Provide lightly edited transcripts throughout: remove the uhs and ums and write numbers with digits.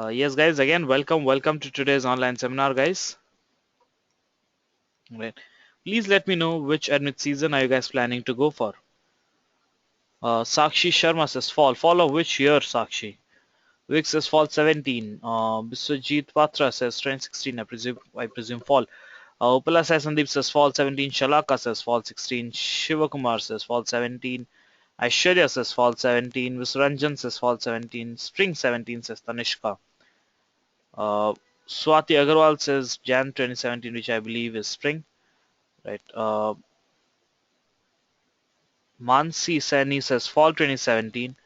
Yes, guys, again, welcome to today's online seminar, guys. Right. Please let me know which admit season are you guys planning to go for. Sakshi Sharma says fall. Fall of which year, Sakshi? Vic says fall 17. Biswajit Patra says 2016. I presume fall. Upala says Sandeep says fall 17. Shalaka says fall 16. Shivakumar says fall 17. Aishwarya says fall 17. Visranjan says fall 17. Spring 17 says Tanishka. Uh, Swati Agarwal says Jan 2017, which I believe is spring, right? Mansi Sani says fall 2017.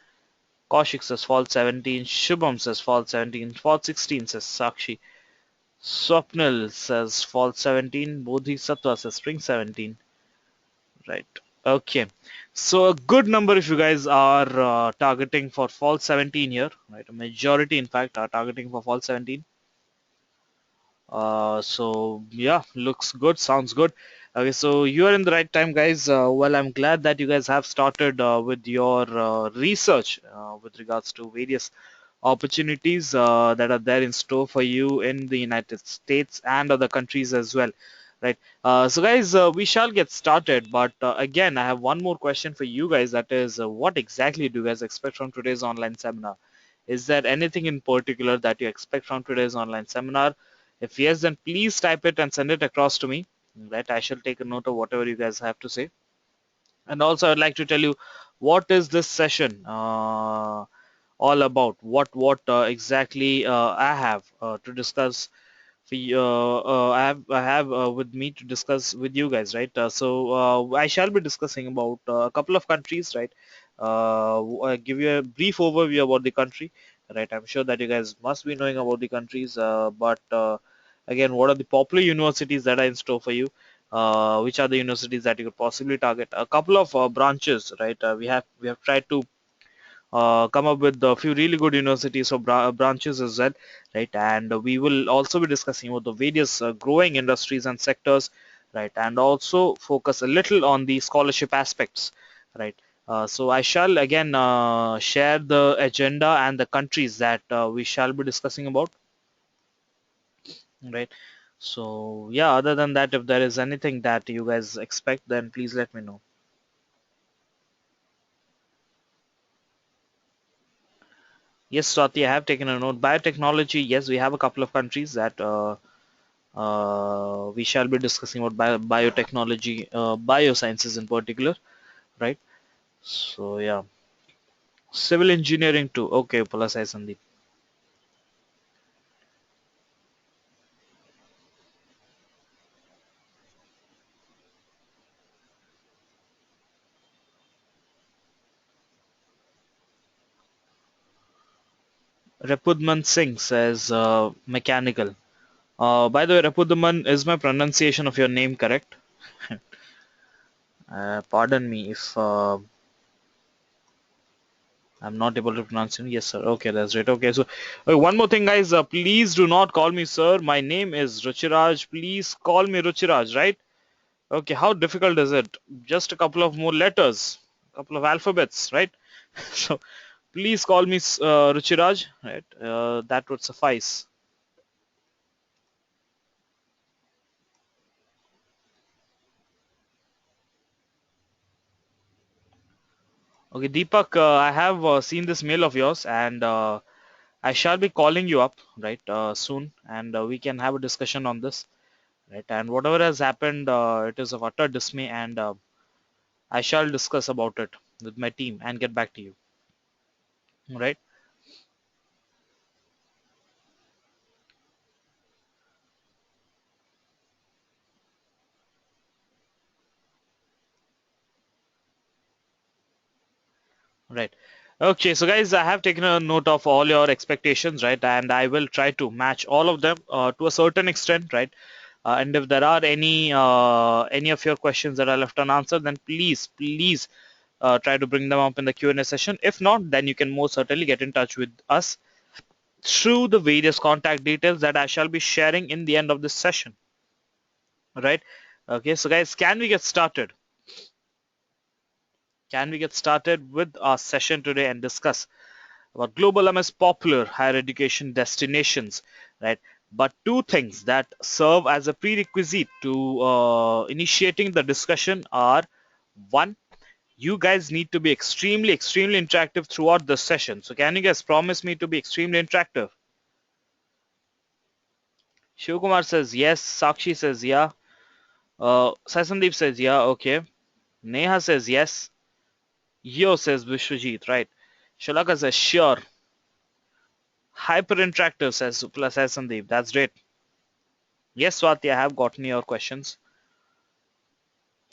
Kaushik says fall 17. Shubham says fall 17. Fall 16 says Sakshi. Swapnil says fall 17. Bodhisattva says spring 17, right? Okay. So a good number if you guys are targeting for fall 17 here, right? A majority, in fact, are targeting for fall 17. So yeah, looks good, sounds good. Okay, so you are in the right time, guys. Well, I'm glad that you guys have started with your research with regards to various opportunities that are there in store for you in the United States and other countries as well, right? So guys, we shall get started, but again, I have one more question for you guys. That is, what exactly do you guys expect from today's online seminar? Is there anything in particular that you expect from today's online seminar? If yes, then please type it and send it across to me. Right, I shall take a note of whatever you guys have to say. And also, I'd like to tell you what is this session all about. What exactly I have to discuss for you, I have with me to discuss with you guys, right? I shall be discussing about a couple of countries, right? Give you a brief overview about the country, right? I'm sure that you guys must be knowing about the countries, but again, what are the popular universities that are in store for you? Which are the universities that you could possibly target? A couple of branches, right? We have tried to come up with a few really good universities or branches as well, right? And we will also be discussing about the various growing industries and sectors, right? And also focus a little on the scholarship aspects, right? So I shall again share the agenda and the countries that we shall be discussing about, right? So yeah, other than that, if there is anything that you guys expect, then please let me know. Yes, Swati, I have taken a note. Biotechnology, yes, we have a couple of countries that we shall be discussing about biotechnology, biosciences in particular, right? So yeah, civil engineering too. Okay, plus I Sandeep. Repudman Singh says mechanical. By the way, Repudman, is my pronunciation of your name correct? Pardon me if I'm not able to pronounce it. Yes, sir. Okay, that's right. Okay, so one more thing, guys. Please do not call me sir. My name is Ruchiraj. Please call me Ruchiraj, right? Okay, how difficult is it? Just a couple of more letters, a couple of alphabets, right? So please call me Ruchiraj, right? That would suffice. Okay, Deepak, I have seen this mail of yours, and I shall be calling you up, right, soon, and we can have a discussion on this, right? And whatever has happened, it is of utter dismay, and I shall discuss about it with my team and get back to you, right? Right. Okay, so guys, I have taken a note of all your expectations, right? And I will try to match all of them to a certain extent, right? And if there are any of your questions that are left unanswered, then please try to bring them up in the Q&A session. If not, then you can most certainly get in touch with us through the various contact details that I shall be sharing in the end of this session, right? Okay, so guys, can we get started? Can we get started with our session today and discuss? about global MS popular higher education destinations, right? But two things that serve as a prerequisite to initiating the discussion are: one, you guys need to be extremely interactive throughout the session. So can you guys promise me to be extremely interactive? Shivkumar says yes. Sakshi says yeah. Sai Sandeep says yeah. Okay. Neha says yes. Yo says Vishwajit, right? Shalaka says sure. Hyper interactive says plus says Sandeep. That's great. Yes, Swati, I have gotten your questions.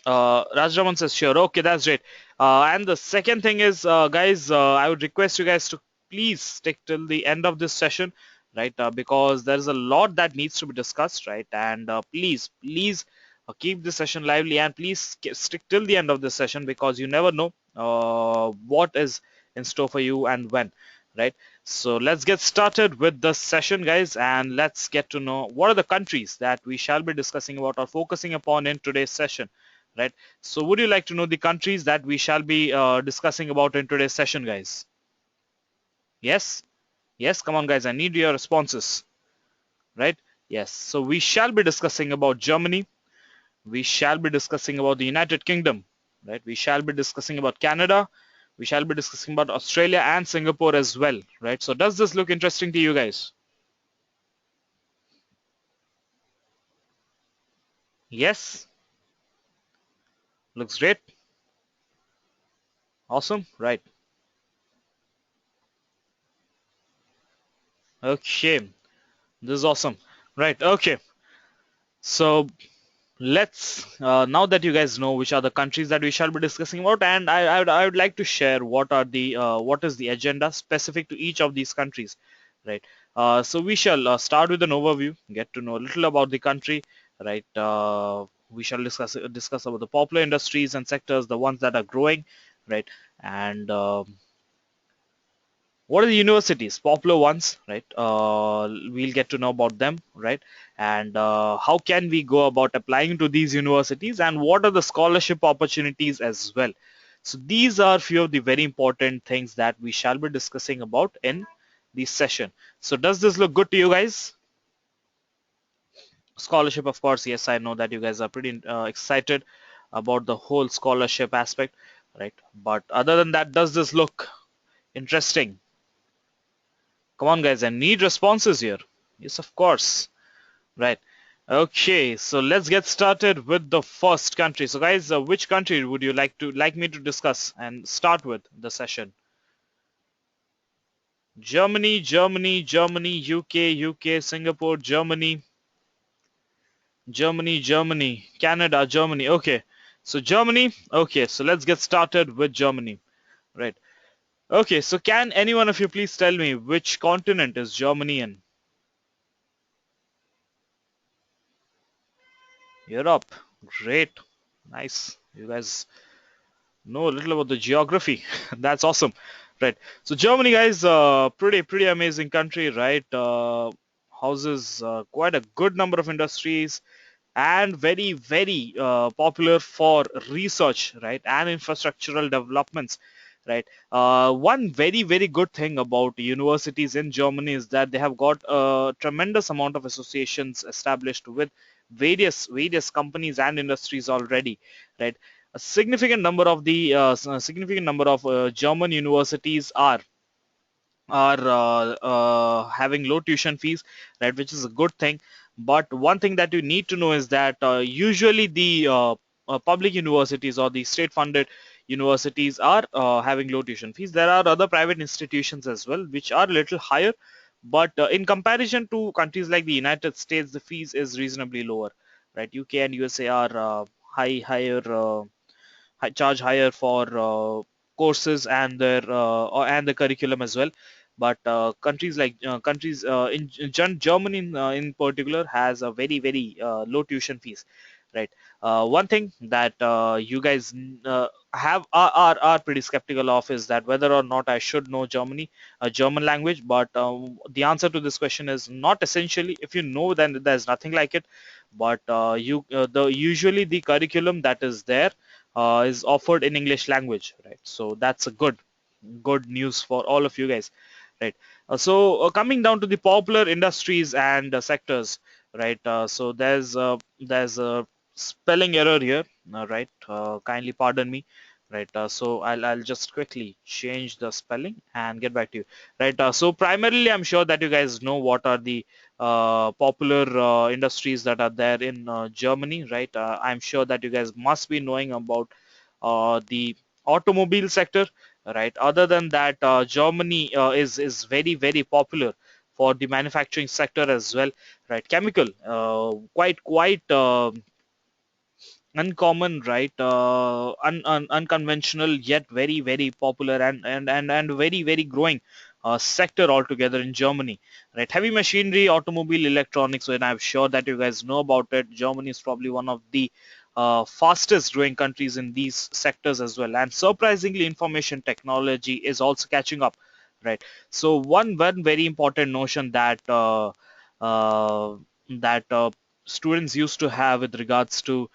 Rajraman says sure. Okay, that's great. And the second thing is, guys, I would request you guys to please stick till the end of this session, right? Because there is a lot that needs to be discussed, right? And please keep the session lively, and please stick till the end of this session, because you never know what is in store for you and when, right? So let's get started with the session, guys, and let's get to know what are the countries that we shall be discussing about or focusing upon in today's session, right? So would you like to know the countries that we shall be discussing about in today's session, guys? Yes? Yes, come on, guys. I need your responses, right? Yes. So we shall be discussing about Germany. We shall be discussing about the United Kingdom, right? We shall be discussing about Canada. We shall be discussing about Australia and Singapore as well, right? So does this look interesting to you guys? Yes? Looks great. Awesome. Right. Okay. This is awesome. Right. Okay. So let's now that you guys know which are the countries that we shall be discussing about, and I would like to share what is the agenda specific to each of these countries, right? So we shall start with an overview, get to know a little about the country, right? We shall discuss about the popular industries and sectors, the ones that are growing, right? And what are the universities, popular ones, right? We'll get to know about them, right? And how can we go about applying to these universities, and what are the scholarship opportunities as well? So these are few of the very important things that we shall be discussing about in this session. So does this look good to you guys? Scholarship, of course, yes, I know that you guys are pretty excited about the whole scholarship aspect, right? But other than that, does this look interesting? Come on, guys, I need responses here. Yes, of course. Right. Okay, so let's get started with the first country. So, guys, which country would you like me to discuss and start with the session? Germany, UK, Singapore, Germany, Canada, Germany. Okay, so Germany. Okay, so let's get started with Germany. Right. Okay, so can any one of you please tell me which continent is Germany in? Europe. Great. Nice. You guys know a little about the geography. That's awesome. Right. So Germany, guys, pretty amazing country, right? Houses quite a good number of industries, and very popular for research, right, and infrastructural developments, right? One very good thing about universities in Germany is that they have got a tremendous amount of associations established with various companies and industries already, right? A significant number of German universities are having low tuition fees, right, which is a good thing. But one thing that you need to know is that usually the public universities or the state funded universities are having low tuition fees. There are other private institutions as well which are a little higher, but in comparison to countries like the United States, the fees is reasonably lower, right? UK and USA are higher charge higher for courses and and the curriculum as well. But countries Germany in particular has a very low tuition fees, right? One thing that you guys are pretty skeptical of is that whether or not I should know German language. But the answer to this question is not essentially. If you know, then there's nothing like it. But you the usually the curriculum that is there is offered in English language, right? So that's a good news for all of you guys. right? So coming down to the popular industries and sectors, right? So there's a spelling error here, right? Kindly pardon me, right? So I'll just quickly change the spelling and get back to you, right? So primarily, I'm sure that you guys know what are the popular industries that are there in Germany, right? I'm sure that you guys must be knowing about the automobile sector, right? Other than that, Germany is very very popular for the manufacturing sector as well, right? Chemical, quite uncommon, right? Unconventional yet very very popular and very very growing sector altogether in Germany, right? Heavy machinery, automobile, electronics, and I'm sure that you guys know about it. Germany is probably one of the fastest growing countries in these sectors as well, and surprisingly, information technology is also catching up, right? So one very important notion uh, that students used to have with regards to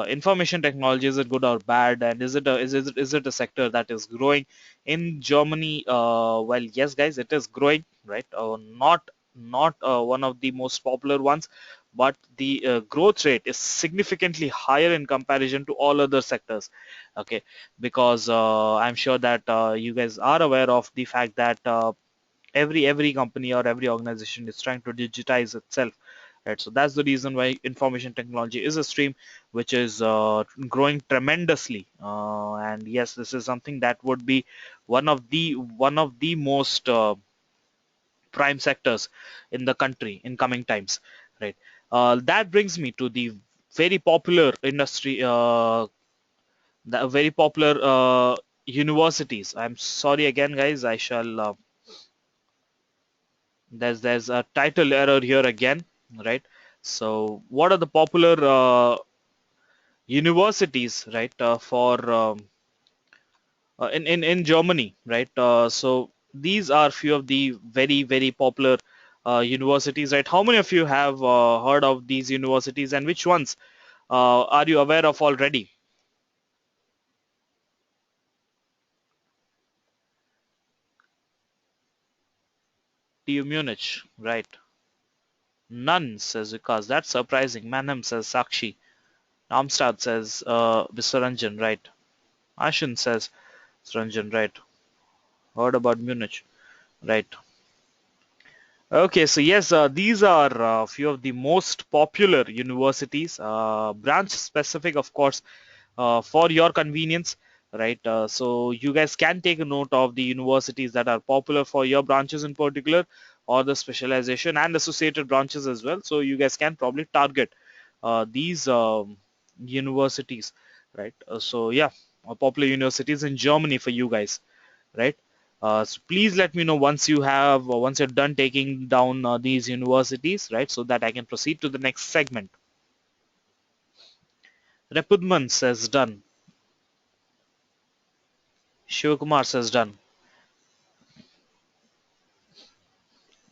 information technology, is it good or bad, and is it a sector that is growing in Germany? Well, yes guys, it is growing, right? Not one of the most popular ones, but the growth rate is significantly higher in comparison to all other sectors, okay? Because I'm sure that you guys are aware of the fact that every company or every organization is trying to digitize itself, right? So that's the reason why information technology is a stream which is growing tremendously, and yes, this is something that would be one of the most prime sectors in the country in coming times, right? That brings me to the very popular industry, the very popular universities. I'm sorry again guys, I shall there's a title error here again, right? So what are the popular universities, right? For in Germany, right? So these are few of the very very popular universities, right? How many of you have heard of these universities, and which ones are you aware of already? TU Munich, right? None, says Vikas. That's surprising. Mannheim, says Sakshi. Darmstadt, says Mr. Ranjan, right? Ashin, says Ranjan, right? Heard about Munich, right? Okay, so yes, these are a few of the most popular universities, branch specific, of course, for your convenience, right? So you guys can take a note of the universities that are popular for your branches in particular, or the specialization and associated branches as well. So you guys can probably target these universities, right? So yeah, popular universities in Germany for you guys, right? So please let me know once you're done taking down these universities, right? So that I can proceed to the next segment. Repudman says done. Shivakumar says done.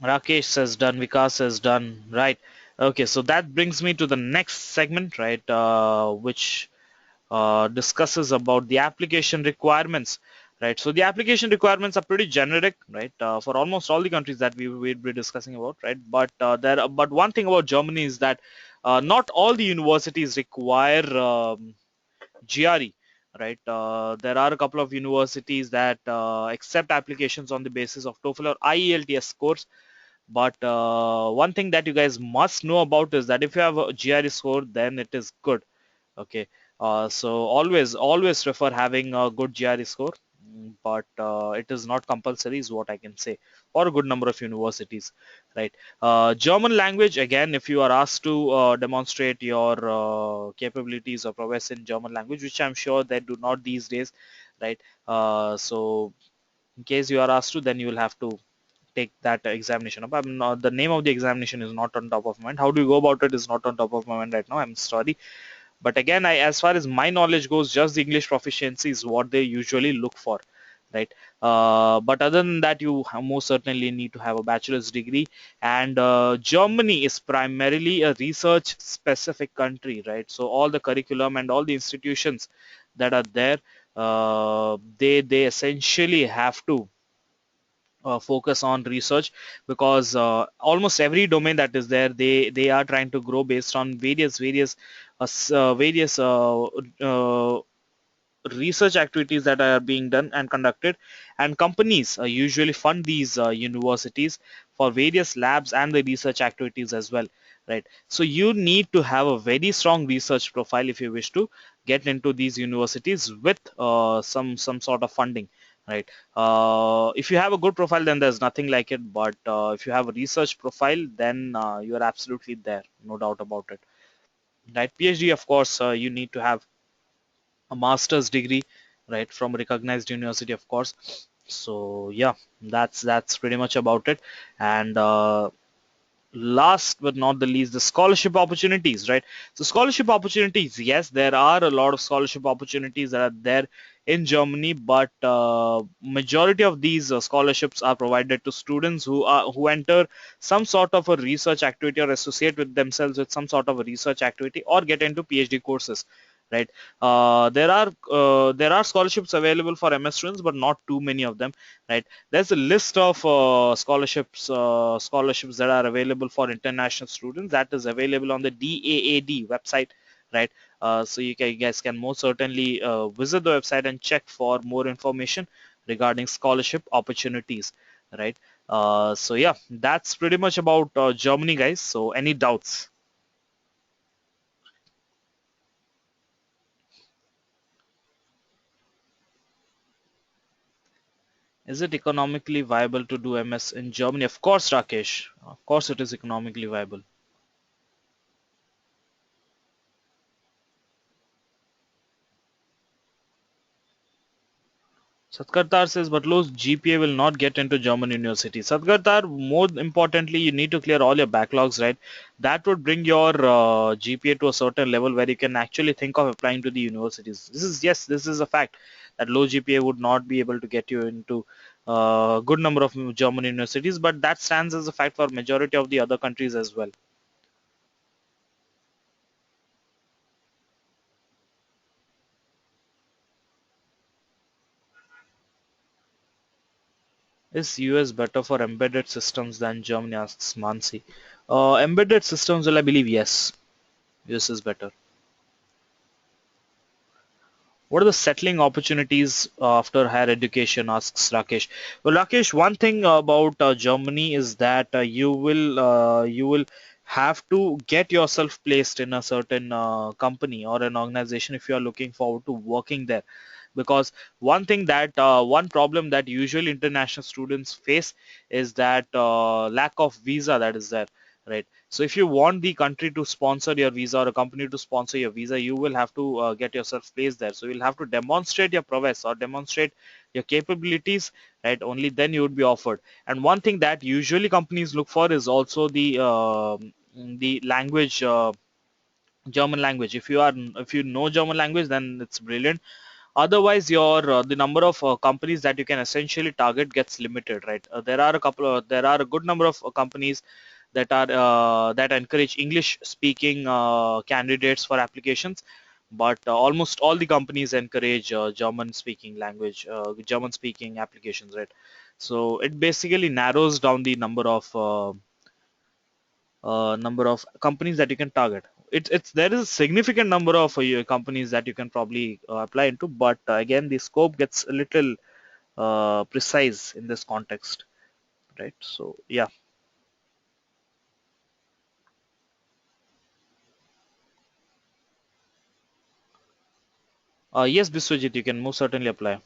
Rakesh says done. Vikas says done. Right. Okay, so that brings me to the next segment, right? Which discusses about the application requirements, right? So the application requirements are pretty generic, right? For almost all the countries that we will be discussing about, right? But one thing about Germany is that not all the universities require GRE, right? There are a couple of universities that accept applications on the basis of TOEFL or IELTS scores. But one thing that you guys must know about is that if you have a GRE score, then it is good. Okay. So always prefer having a good GRE score, but it is not compulsory, is what I can say, for a good number of universities, right? German language, again, if you are asked to demonstrate your capabilities or prowess in German language, which I'm sure they do not these days, right? So in case you are asked to, then you will have to take that examination up. I'm not, the name of the examination is not on top of my mind. How do you go about it is not on top of my mind right now. I'm sorry. But again, as far as my knowledge goes, just the English proficiency is what they usually look for, right? But other than that, you most certainly need to have a bachelor's degree. And Germany is primarily a research-specific country, right? So all the curriculum and all the institutions that are there, they essentially have to focus on research, because almost every domain that is there, they are trying to grow based on various research activities that are being done and conducted, and companies usually fund these universities for various labs and the research activities as well, right? So you need to have a very strong research profile if you wish to get into these universities with some sort of funding, right? If you have a good profile, then there's nothing like it, but if you have a research profile, then you are absolutely there, no doubt about it, right? PhD, of course, you need to have a master's degree, right, from a recognized university, of course. So yeah, that's pretty much about it. And last but not the least, the scholarship opportunities, right? So scholarship opportunities, yes, there are a lot of scholarship opportunities that are there in Germany, but majority of these scholarships are provided to students who enter some sort of a research activity or associate with themselves with some sort of a research activity or get into PhD courses, right? There are scholarships available for MS students, but not too many of them, right? There's a list of scholarships that are available for international students that is available on the DAAD website, right? So you guys can most certainly visit the website and check for more information regarding scholarship opportunities, right? So yeah, that's pretty much about Germany, guys. So any doubts? Is it economically viable to do MS in Germany? Of course, Rakesh. Of course, it is economically viable. Satkartar says, but low GPA will not get into German university. Satkartar, more importantly, you need to clear all your backlogs, right? That would bring your GPA to a certain level where you can actually think of applying to the universities. Yes, this is a fact that low GPA would not be able to get you into a good number of German universities, but that stands as a fact for majority of the other countries as well. Is US better for embedded systems than Germany? Asks Mansi. Embedded systems, well, I believe yes. US is better. What are the settling opportunities after higher education? Asks Rakesh. Well, Rakesh, one thing about Germany is that you will have to get yourself placed in a certain company or an organization if you are looking forward to working there, because one problem that usually international students face is that lack of visa that is there, right? So if you want the country to sponsor your visa or a company to sponsor your visa, you will have to get yourself placed there. So you'll have to demonstrate your prowess or demonstrate your capabilities, right? Only then you would be offered. And one thing that usually companies look for is also the language, German language. If you know German language, then it's brilliant. Otherwise, your the number of companies that you can essentially target gets limited, right? There are a good number of companies that encourage English speaking candidates for applications, but almost all the companies encourage German speaking applications, right? So it basically narrows down the number of companies that you can target. It's there is a significant number of companies that you can probably apply into, but again, the scope gets a little precise in this context, right? So yeah. Yes, Biswajit, you can most certainly apply.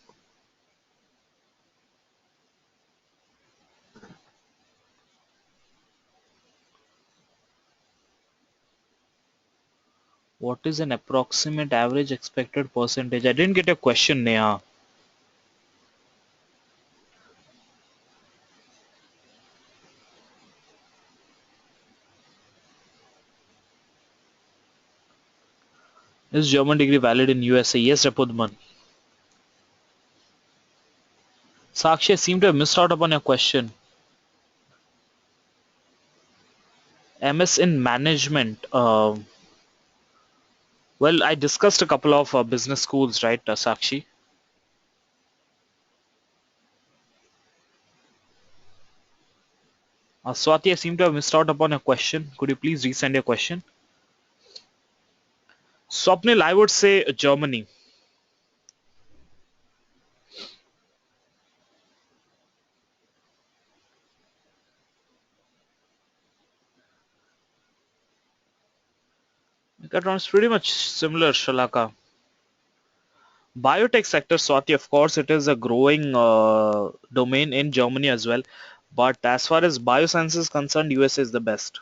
What is an approximate average expected percentage? I didn't get your question, Neha. Is German degree valid in USA? Yes, Rapudman. Sakshi, I seem to have missed out upon your question. MS in management. Well, I discussed a couple of business schools, right, Sakshi? Swati, I seem to have missed out upon a question. Could you please resend your question? Swapnil, I would say Germany. Megatron is pretty much similar, Shalaka. Biotech sector, Swati, of course, it is a growing domain in Germany as well. But as far as bioscience is concerned, USA is the best.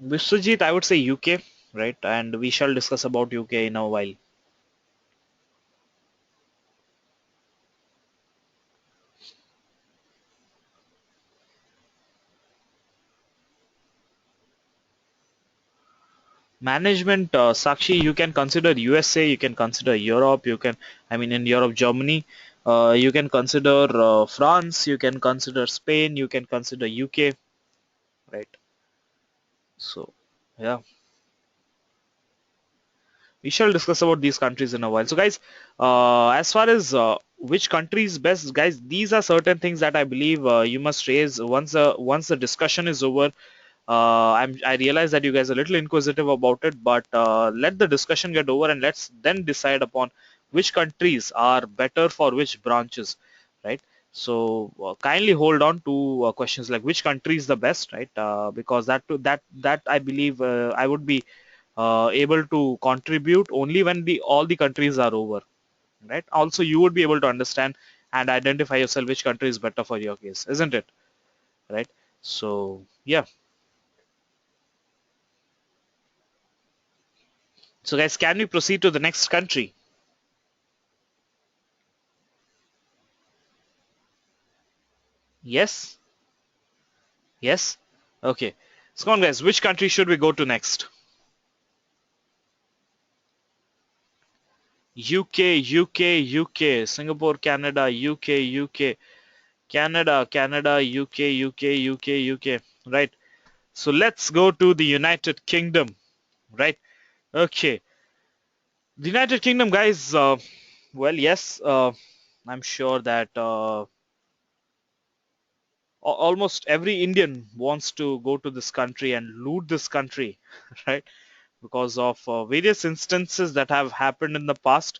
Vishwajit, I would say UK, right? And we shall discuss about UK in a while. Management, Sakshi, you can consider USA, you can consider Europe, I mean, in Europe, Germany, you can consider France, you can consider Spain, you can consider UK, right? So, yeah, we shall discuss about these countries in a while. So, guys, as far as which country is best, guys, these are certain things that I believe you must raise once the discussion is over. I realize that you guys are a little inquisitive about it, but let the discussion get over and let's then decide upon which countries are better for which branches, right? So kindly hold on to questions like which country is the best, right? Because that I believe I would be able to contribute only when the all the countries are over, right? Also, you would be able to understand and identify yourself which country is better for your case, isn't it? Right? So yeah. So guys, can we proceed to the next country? Yes? Yes? Okay. So come on guys, which country should we go to next? UK, UK, UK, Singapore, Canada, UK, UK, Canada, Canada, UK, UK, UK, UK. Right. So let's go to the United Kingdom. Right. Okay. The United Kingdom, guys. Well, yes. I'm sure that almost every Indian wants to go to this country and loot this country, right? Because of various instances that have happened in the past,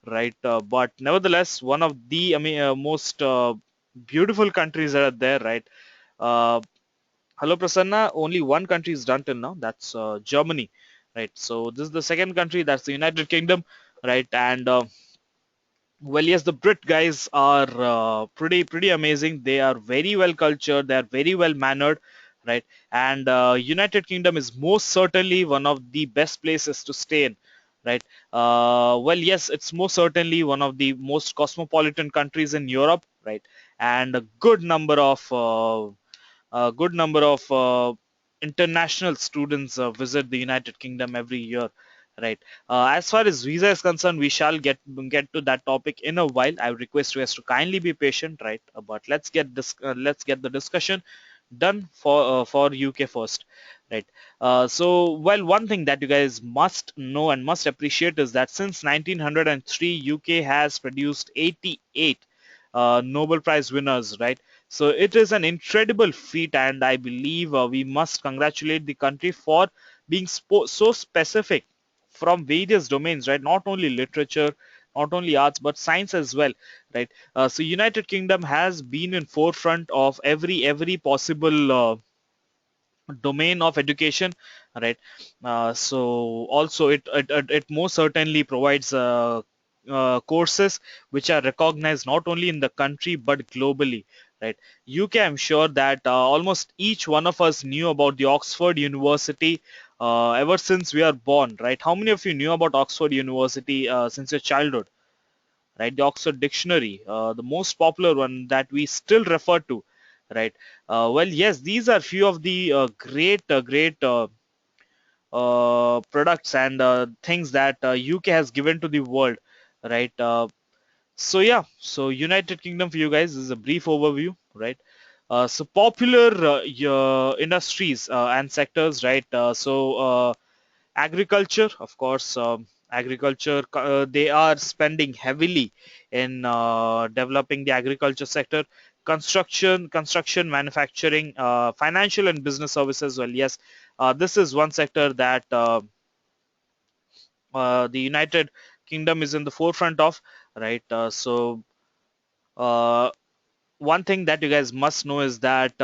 right? But nevertheless, one of the most beautiful countries that are there, right? Uh, Hello, Prasanna. Only one country is done till now. That's Germany, right? So this is the second country. That's the United Kingdom, right? And well, yes, the Brit guys are pretty amazing. They are very well cultured. They are very well mannered, right? And United Kingdom is most certainly one of the best places to stay in, right? Well, yes, it's most certainly one of the most cosmopolitan countries in Europe, right? And a good number of international students visit the United Kingdom every year, right? As far as visa is concerned, we shall get to that topic in a while. I would request you guys to kindly be patient, right? But let's get the discussion done for UK first, right? So, well, one thing that you guys must know and must appreciate is that since 1903, UK has produced 88 Nobel Prize winners, right? So it is an incredible feat, and I believe we must congratulate the country for being so specific from various domains, right? Not only literature, not only arts, but science as well, right? So United Kingdom has been in forefront of every possible domain of education, right? So also it most certainly provides courses which are recognized not only in the country but globally, right? UK, I'm sure that almost each one of us knew about the Oxford University ever since we are born, right? How many of you knew about Oxford University since your childhood, right? The Oxford Dictionary, the most popular one that we still refer to, right? Well, yes, these are few of the great products and things that UK has given to the world, right? So yeah, so United Kingdom for you guys is a brief overview, right? So popular industries and sectors, right? Agriculture, of course. Agriculture, they are spending heavily in developing the agriculture sector. Construction, manufacturing, financial and business services. Well, yes, this is one sector that the United Kingdom is in the forefront of, right? Uh, One thing that you guys must know is that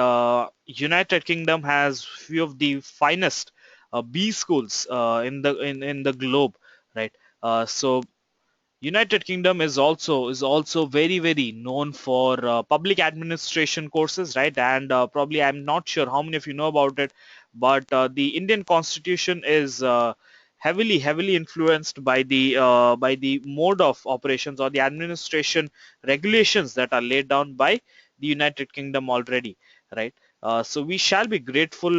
United Kingdom has few of the finest B schools in the globe, right? So United Kingdom is also very known for public administration courses, right? And probably I'm not sure how many of you know about it, but the Indian Constitution is heavily influenced by the mode of operations or the administration regulations that are laid down by the United Kingdom already, right? So we shall be grateful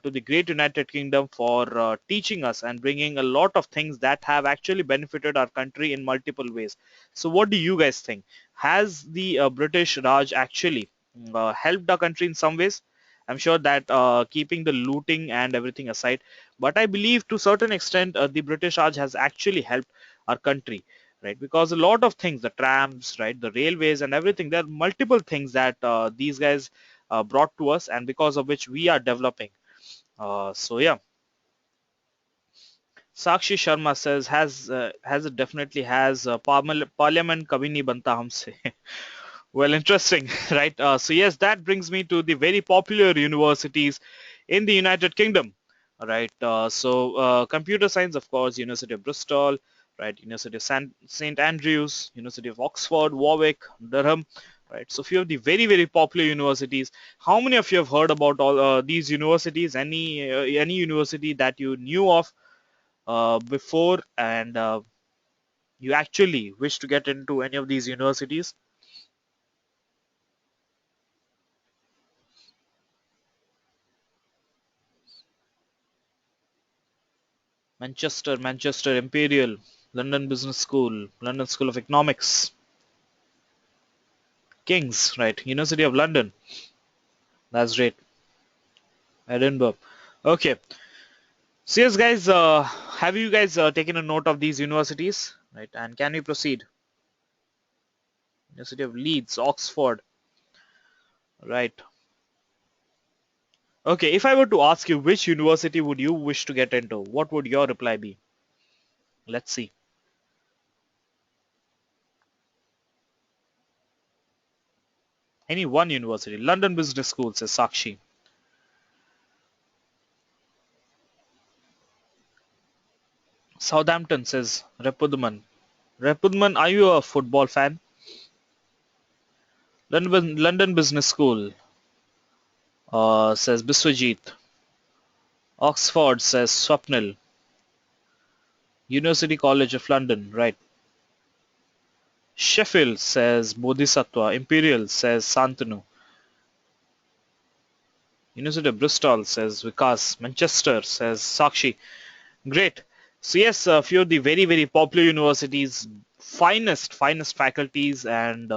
to the great United Kingdom for teaching us and bringing a lot of things that have actually benefited our country in multiple ways. So what do you guys think? Has the British Raj actually helped our country in some ways? I'm sure that keeping the looting and everything aside, but I believe to certain extent the British Raj has actually helped our country, right? Because a lot of things, the trams, right, the railways and everything, there are multiple things that these guys brought to us, and because of which we are developing. So yeah, Sakshi Sharma says has it definitely has parliament kabhi nahi banta humse. Well, interesting, right? So yes, that brings me to the very popular universities in the United Kingdom, right? Computer science, of course, University of Bristol, right? University of St Andrews, University of Oxford, Warwick, Durham, right? So few of the very popular universities. How many of you have heard about all these universities? Any university that you knew of before, and you actually wish to get into any of these universities? Manchester Imperial, London Business School, London School of Economics, King's, right? University of London. That's great. Edinburgh. Okay. So yes, guys, have you guys taken a note of these universities, right? And can we proceed? University of Leeds, Oxford, right? Okay. If I were to ask you which university would you wish to get into, what would your reply be? Let's see. Any one university. London Business School, says Sakshi. Southampton, says Repudman. Repudman, are you a football fan? London Business School, says Biswajit. Oxford, says Swapnil. University College of London, right. Sheffield, says Bodhisattva. Imperial, says Santanu. University of Bristol, says Vikas. Manchester, says Sakshi. Great. So yes, a few of the very popular universities, finest faculties, and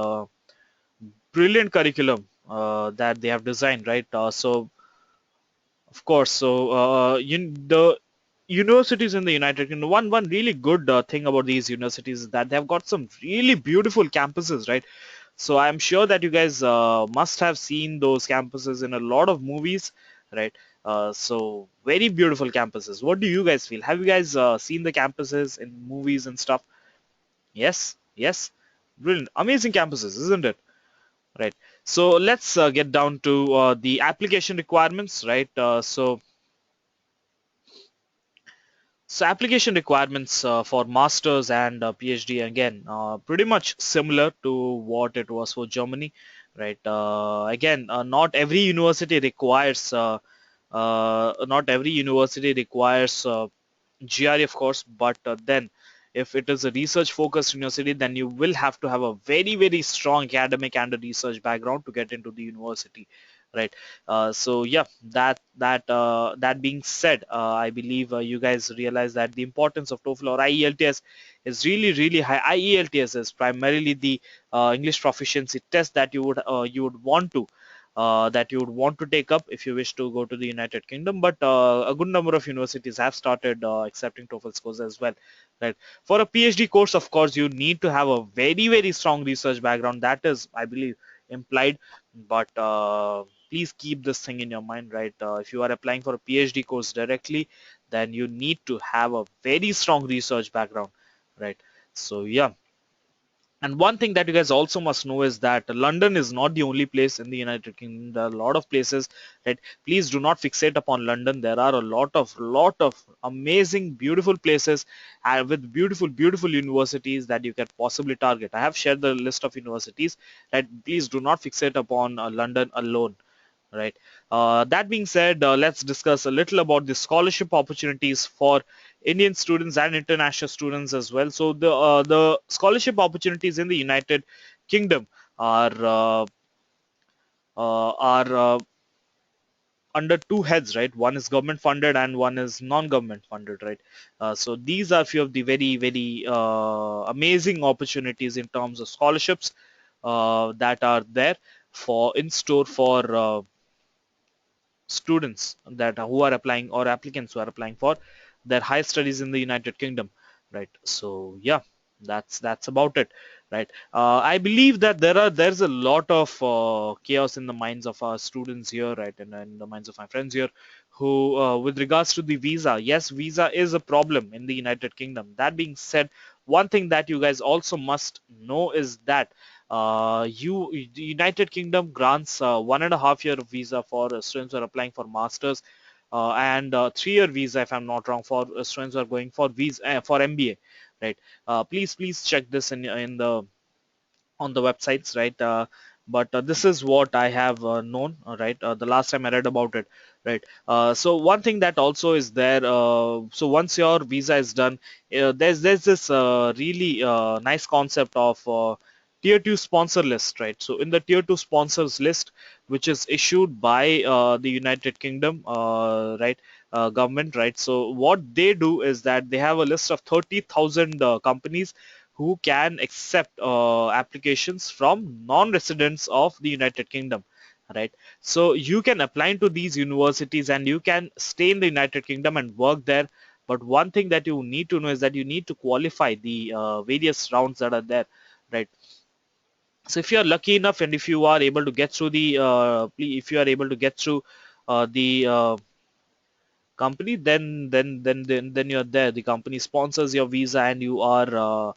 brilliant curriculum that they have designed, right? Of course, the universities in the United Kingdom. One really good thing about these universities is that they have got some really beautiful campuses, right? So I'm sure that you guys must have seen those campuses in a lot of movies, right? So very beautiful campuses. What do you guys feel? Have you guys seen the campuses in movies and stuff? Yes, yes, brilliant, amazing campuses, isn't it? Right. So let's get down to the application requirements, right? So application requirements for masters and PhD, again, pretty much similar to what it was for Germany, right? Again, not every university requires GRE, of course, but then if it is a research focused university, then you will have to have a very strong academic and a research background to get into the university, right? So yeah, that being said, I believe you guys realize that the importance of TOEFL or IELTS is really high. IELTS is primarily the English proficiency test that you would want to that you would want to take up if you wish to go to the United Kingdom. But a good number of universities have started accepting TOEFL scores as well. Right. For a PhD course, of course, you need to have a very, very strong research background. That is, I believe, implied. But please keep this thing in your mind, right? If you are applying for a PhD course directly, then you need to have a very strong research background, right? So yeah, and one thing that you guys also must know is that London is not the only place in the United Kingdom. There are a lot of places, right? Please do not fixate upon London. There are a lot of amazing, beautiful places with beautiful, beautiful universities that you can possibly target. I have shared the list of universities, right? Please do not fixate upon London alone, right? That being said, let's discuss a little about the scholarship opportunities for Indian students and international students as well. So the scholarship opportunities in the United Kingdom are under two heads, right? One is government funded and one is non-government funded, right? So these are few of the very, very amazing opportunities in terms of scholarships that are there for in store for students that who are applying or applicants who are applying for their higher studies in the United Kingdom, right? So yeah, that's about it, right? I believe that there's a lot of chaos in the minds of our students here, right, and in the minds of my friends here, who with regards to the visa. Yes, visa is a problem in the United Kingdom. That being said, one thing that you guys also must know is that the United Kingdom grants 1.5 year visa for students who are applying for masters, and 3 year visa, if I'm not wrong, for students who are going for visa for MBA. Right? Please check this in the on the websites, right? But this is what I have known, right? The last time I read about it, right? So one thing that also is there. So once your visa is done, there's this really nice concept of tier two sponsor list, right? So in the tier two sponsors list, which is issued by the United Kingdom, right? Government, right? So what they do is that they have a list of 30,000 companies who can accept applications from non-residents of the United Kingdom, right? So you can apply to these universities and you can stay in the United Kingdom and work there. But one thing that you need to know is that you need to qualify the various rounds that are there, right? So if you are lucky enough and if you are able to get through the if you are able to get through the company, then you're there. The company sponsors your visa and you are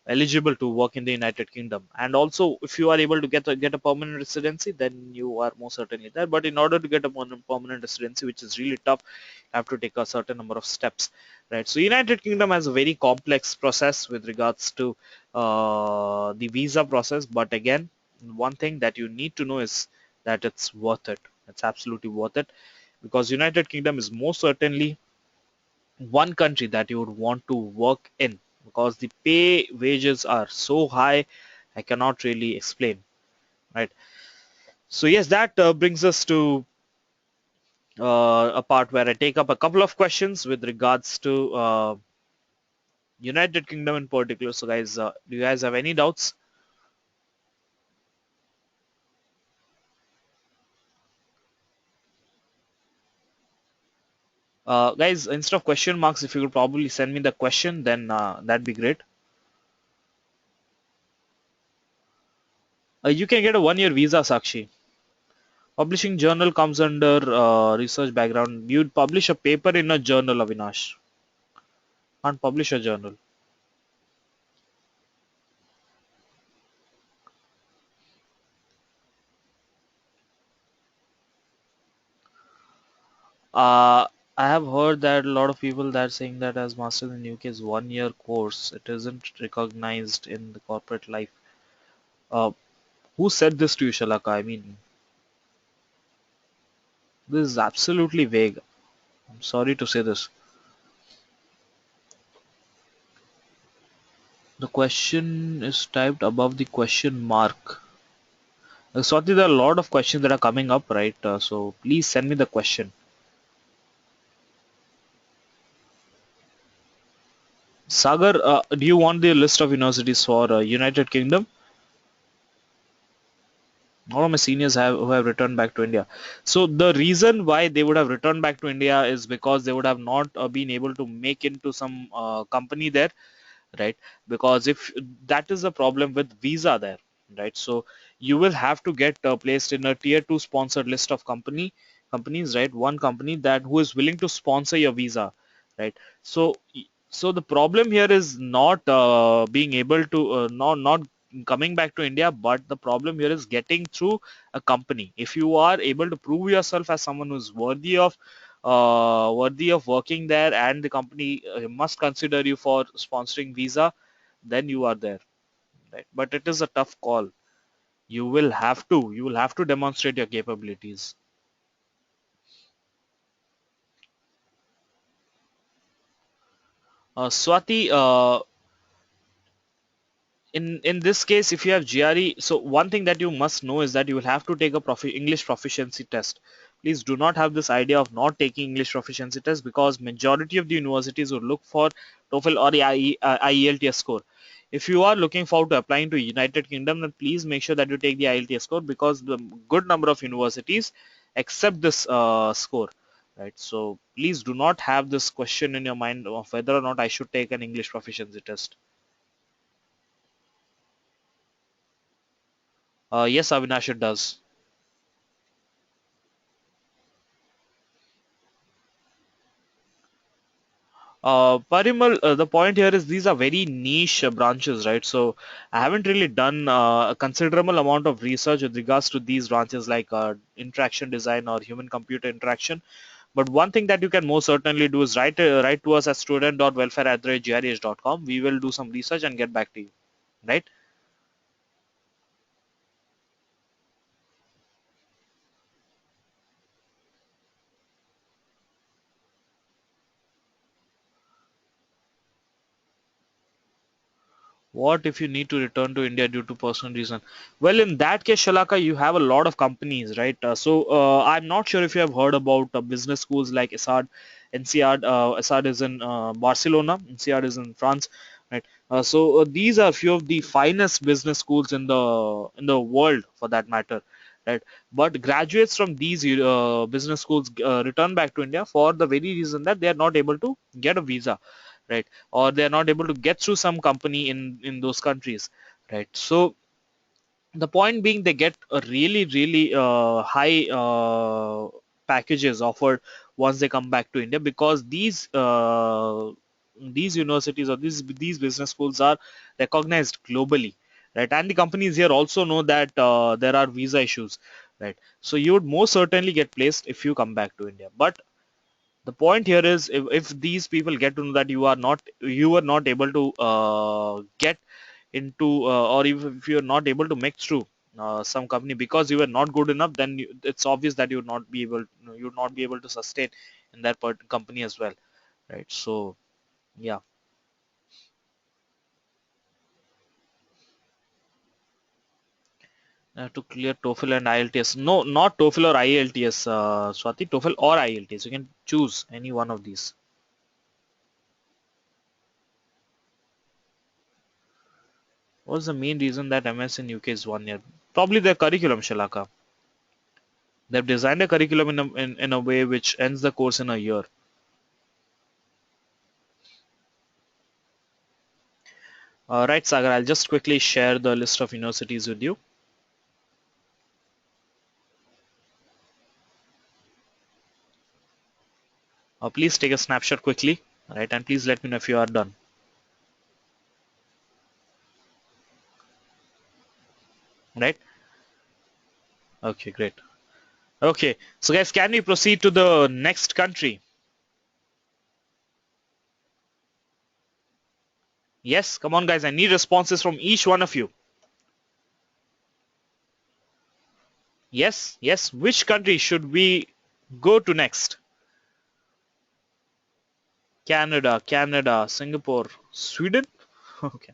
eligible to work in the United Kingdom. And also, if you are able to get a permanent residency, then you are most certainly there. But in order to get a permanent residency, which is really tough, you have to take a certain number of steps, right? So United Kingdom has a very complex process with regards to the visa process. But again, one thing that you need to know is that it's worth it. It's absolutely worth it because United Kingdom is most certainly one country that you would want to work in because the pay wages are so high. I cannot really explain, right? So yes, that brings us to a part where I take up a couple of questions with regards to United Kingdom in particular. So guys, do you guys have any doubts? Guys, instead of question marks, if you could probably send me the question, then that'd be great. You can get a 1 year visa, Sakshi. Publishing journal comes under research background. You'd publish a paper in a journal, Avinash. Can't publish a journal. I have heard that a lot of people that saying that as masters in UK is 1 year course. It isn't recognized in the corporate life. Uh, who said this to you, Shalaka? I mean, this is absolutely vague. I'm sorry to say this. The question is typed above the question mark. Swati, there are a lot of questions that are coming up, right? So please send me the question. Sagar, do you want the list of universities for United Kingdom? All of my seniors have who have returned back to India. So the reason why they would have returned back to India is because they would have not been able to make into some company there, right? Because if that is the problem with visa there, right? So you will have to get placed in a tier 2 sponsored list of companies, right? One company that who is willing to sponsor your visa, right? So so the problem here is not being able to not coming back to India, but the problem here is getting through a company. If you are able to prove yourself as someone who's worthy of working there, and the company must consider you for sponsoring visa, then you are there, right? But it is a tough call. You will have to demonstrate your capabilities. Swati, in this case, if you have GRE, so one thing that you must know is that you will have to take a English proficiency test. Please do not have this idea of not taking English proficiency test, because majority of the universities will look for TOEFL or IELTS score. If you are looking forward to applying to United Kingdom, then please make sure that you take the IELTS score, because the good number of universities accept this score, right? So please do not have this question in your mind of whether or not I should take an English proficiency test. Yes, Avinash, it does. Parimal, the point here is these are very niche branches, right? So I haven't really done a considerable amount of research with regards to these branches like interaction design or human computer interaction. But one thing that you can most certainly do is write to us at student.welfare@grh.com. We will do some research and get back to you, right? What if you need to return to India due to personal reason? Well, in that case, Shalaka, you have a lot of companies, right? I'm not sure if you have heard about business schools like ISAD, NCR. ISAD is in Barcelona, NCR is in France, right? These are few of the finest business schools in the world, for that matter, right? But graduates from these business schools return back to India for the very reason that they are not able to get a visa, right? Or they are not able to get through some company in those countries, right? So the point being, they get a really high packages offered once they come back to India, because these universities or these business schools are recognized globally, right? And the companies here also know that there are visa issues, right? So you would most certainly get placed if you come back to India. But the point here is, if these people get to know that you are not able to get into or if you're not able to make through some company because you were not good enough, then it's obvious that you would not be able to sustain in that company as well, right? So yeah. To clear TOEFL and IELTS, no, not TOEFL or IELTS, Swati. TOEFL or IELTS, you can choose any one of these. What's the main reason that MS in UK is 1 year? Probably their curriculum, Shalaka. They've designed a curriculum in a way which ends the course in a year. Right, Sagar, I'll just quickly share the list of universities with you. Please take a snapshot quickly, right? And please let me know if you are done. Right? Okay, great. Okay, so guys, can we proceed to the next country? Yes, come on, guys. I need responses from each one of you. Yes, yes. Which country should we go to next? Canada, Canada, Singapore, Sweden? Okay.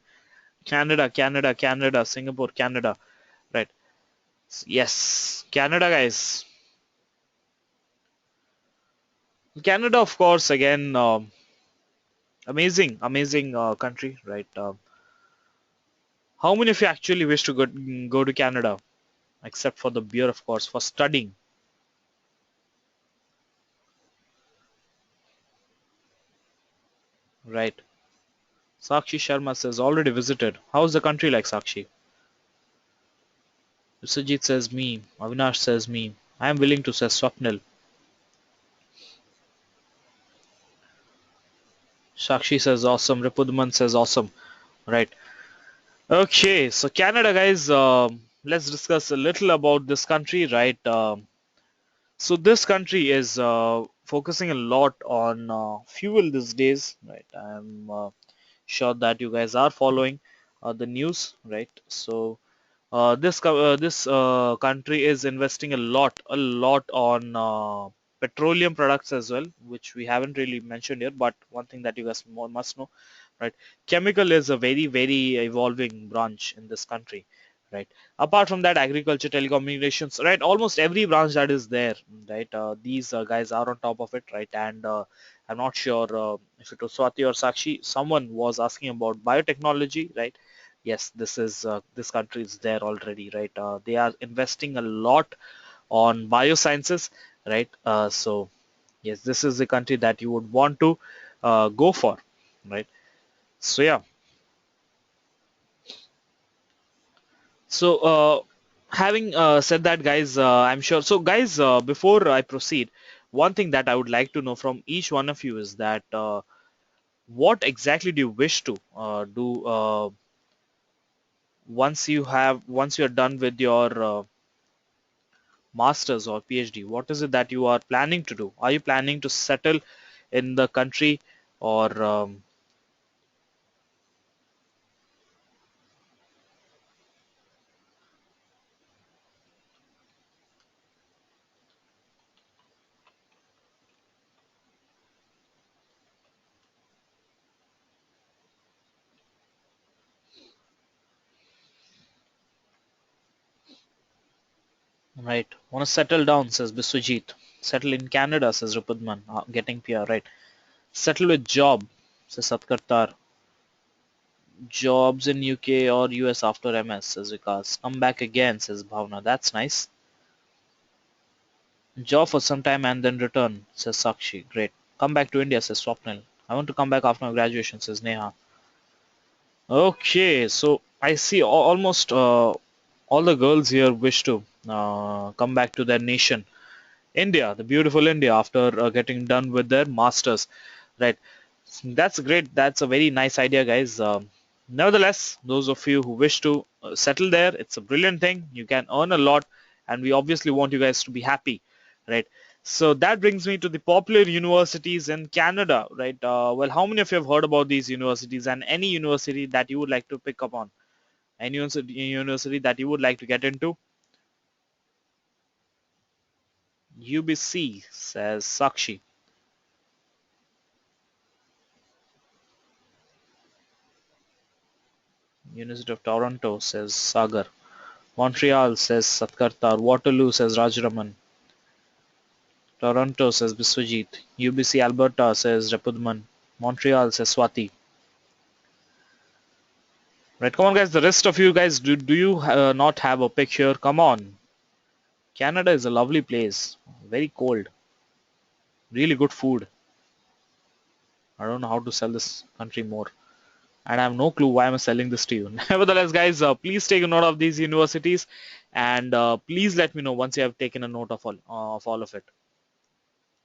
Canada, Singapore, Canada. Right. Yes, Canada, guys. Canada, of course, again, amazing country, right? How many of you actually wish to go to Canada? except for the beer, of course, for studying. Right. Sakshi Sharma says already visited. How's the country like, Sakshi? Viswajit says me. Avinash says me. I am willing to, says Swapnil. Sakshi says awesome. Ripudman says awesome. Right. Okay, so Canada, guys. Let's discuss a little about this country, right? So this country is focusing a lot on fuel these days, right? I'm sure that you guys are following the news, right? So this country is investing a lot on petroleum products as well, which we haven't really mentioned here. But one thing that you guys must know, right? Chemical is a very, very evolving branch in this country, right? Apart from that, agriculture, telecommunications, right? Almost every branch that is there, right? These guys are on top of it, right? And I'm not sure if it was Swati or Sakshi. Someone was asking about biotechnology, right? Yes, this country is there already, right? They are investing a lot on biosciences, right? So yes, this is the country that you would want to go for, right? So yeah. So having said that, guys, I'm sure. So guys, before I proceed, one thing that I would like to know from each one of you is that what exactly do you wish to do once you're done with your master's or PhD? What is it that you are planning to do? Are you planning to settle in the country or right? Want to settle down, says Biswajit. Settle in Canada, says Rupudman, getting PR, right? Settle with job, says Satkartar. Jobs in UK or US after MS, says Vikas. Come back again, says Bhavna. That's nice. Job for some time and then return, says Sakshi. Great. Come back to India, says Swapnil. I want to come back after my graduation, says Neha. Okay, so I see almost all the girls here wish to come back to their nation, India, the beautiful India, after getting done with their masters. Right. That's great. That's a very nice idea, guys. Nevertheless, those of you who wish to settle there, it's a brilliant thing. You can earn a lot, and we obviously want you guys to be happy, right? So that brings me to the popular universities in Canada, right? Well, how many of you have heard about these universities and any university that you would like to pick up on? Any university that you would like to get into? UBC, says Sakshi. University of Toronto, says Sagar. Montreal, says Satkartar. Waterloo, says Rajraman. Toronto, says Biswajit. UBC Alberta, says Repudman. Montreal, says Swati. Right, come on, guys. The rest of you guys, do you not have a picture? Come on. Canada is a lovely place. Very cold. Really good food. I don't know how to sell this country more. And I have no clue why I'm selling this to you. Nevertheless, guys, please take a note of these universities, and please let me know once you have taken a note of all of it.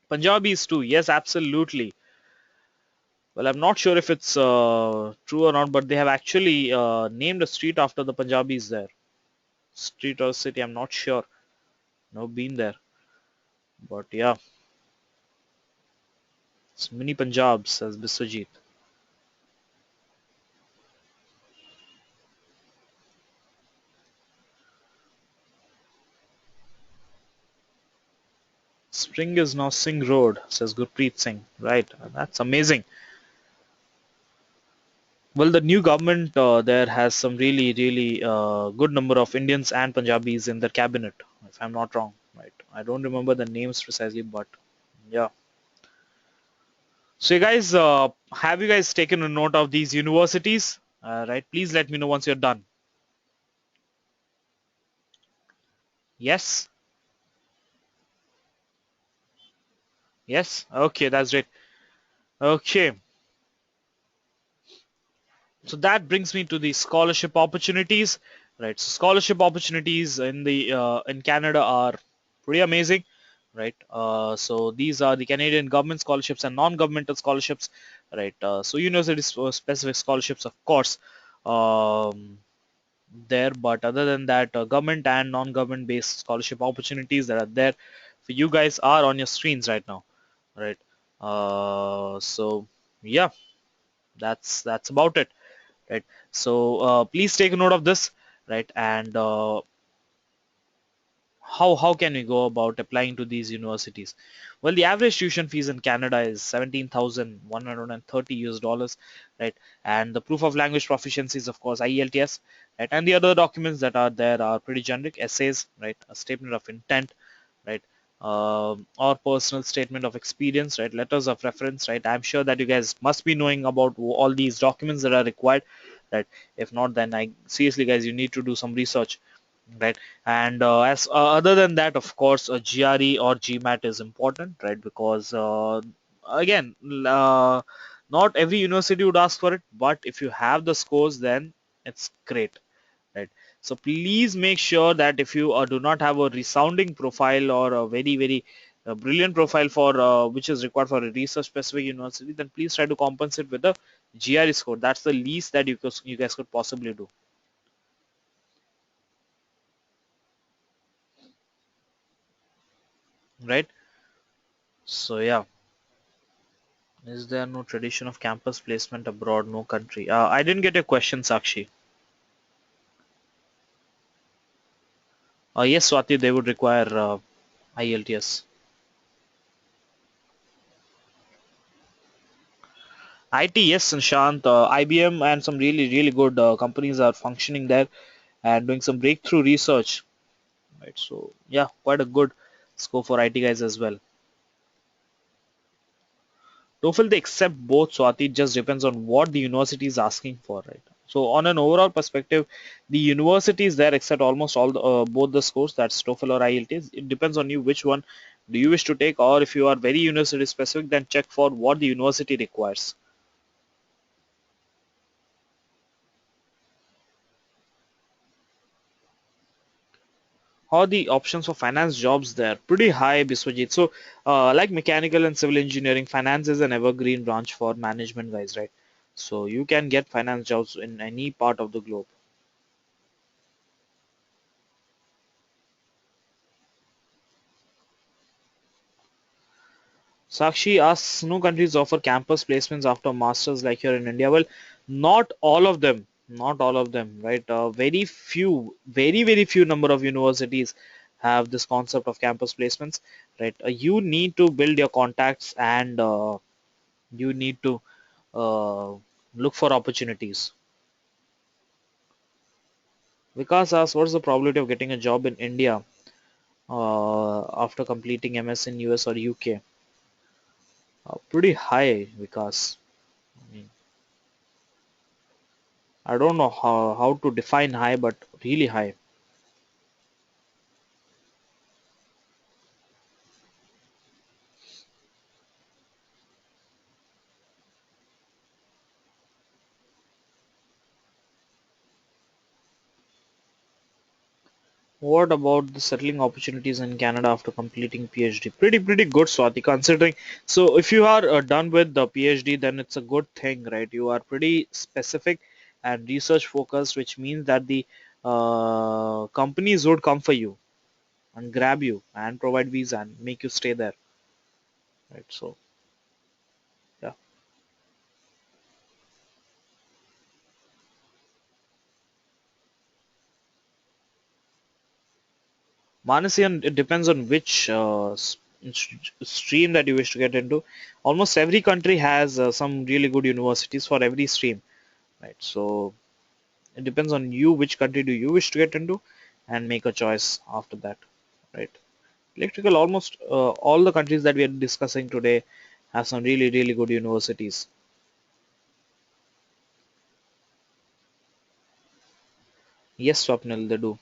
Punjabis too, yes, absolutely. Well, I'm not sure if it's true or not, but they have actually named a street after the Punjabis there. Street or city, I'm not sure. No, been there, but yeah, it's mini Punjab, says Biswajit. Spring is now Singh Road, says Gurpreet Singh. Right, that's amazing. Well, the new government there has some really, really good number of Indians and Punjabis in their cabinet, if I'm not wrong. Right, I don't remember the names precisely, but yeah. So, you guys, have you guys taken a note of these universities? Right, please let me know once you're done. Yes. Yes. Okay, that's great. Okay. So that brings me to the scholarship opportunities, right? So scholarship opportunities in Canada are pretty amazing, right? So these are the Canadian government scholarships and non-governmental scholarships, right? So university specific scholarships, of course, um, there, but other than that, government and non-government based scholarship opportunities that are there for you guys are on your screens right now, right? So yeah, that's about it, right? So please take note of this, right? And how can we go about applying to these universities? Well, the average tuition fees in Canada is 17,130 US dollars, right? And the proof of language proficiency is of course IELTS, right? And the other documents that are there are pretty generic essays, right? A statement of intent, right? Or personal statement of experience, right? Letters of reference, right? I'm sure that you guys must be knowing about all these documents that are required, right? If not, then I seriously, guys, you need to do some research, right? And as other than that, of course, a GRE or GMAT is important, right? Because again, not every university would ask for it, but if you have the scores, then it's great, right? So please make sure that if you do not have a resounding profile or a very brilliant profile for which is required for a research specific university, then please try to compensate with the GRE score. That's the least that you guys could possibly do, right? So yeah. Is there no tradition of campus placement abroad? No country. I didn't get your question, Sakshi. Yes, Swati, they would require IELTS. IT, yes, and Shant, IBM and some really good companies are functioning there and doing some breakthrough research. Right. So yeah, quite a good scope for IT guys as well. TOEFL they accept both, Swati. It just depends on what the university is asking for, right? So on an overall perspective, the universities there accept almost all both the scores. That's TOEFL or IELTS. It depends on you which one do you wish to take, or if you are very university specific, then check for what the university requires. How the options for finance jobs there? Pretty high, Biswajit. So like mechanical and civil engineering, finance is an evergreen branch for management guys, right? So you can get finance jobs in any part of the globe. Sakshi asks, no countries offer campus placements after masters like here in India. Well, not all of them, not all of them, right? Very few, very few number of universities have this concept of campus placements, right? You need to build your contacts and you need to uh, look for opportunities. Vikas asks, what's the probability of getting a job in India after completing MS in US or UK? Pretty high, Vikas. I mean, I don't know how to define high, but really high. What about the settling opportunities in Canada after completing PhD? Pretty good, Swati, considering. So if you are done with the PhD, then it's a good thing, right? You are pretty specific and research focused, which means that the companies would come for you and grab you and provide visa and make you stay there, right? So yeah. Manasian, it depends on which stream that you wish to get into. Almost every country has some really good universities for every stream, right? So it depends on you which country do you wish to get into and make a choice after that, right? Electrical, almost all the countries that we are discussing today have some really good universities. Yes, Swapnil, they do.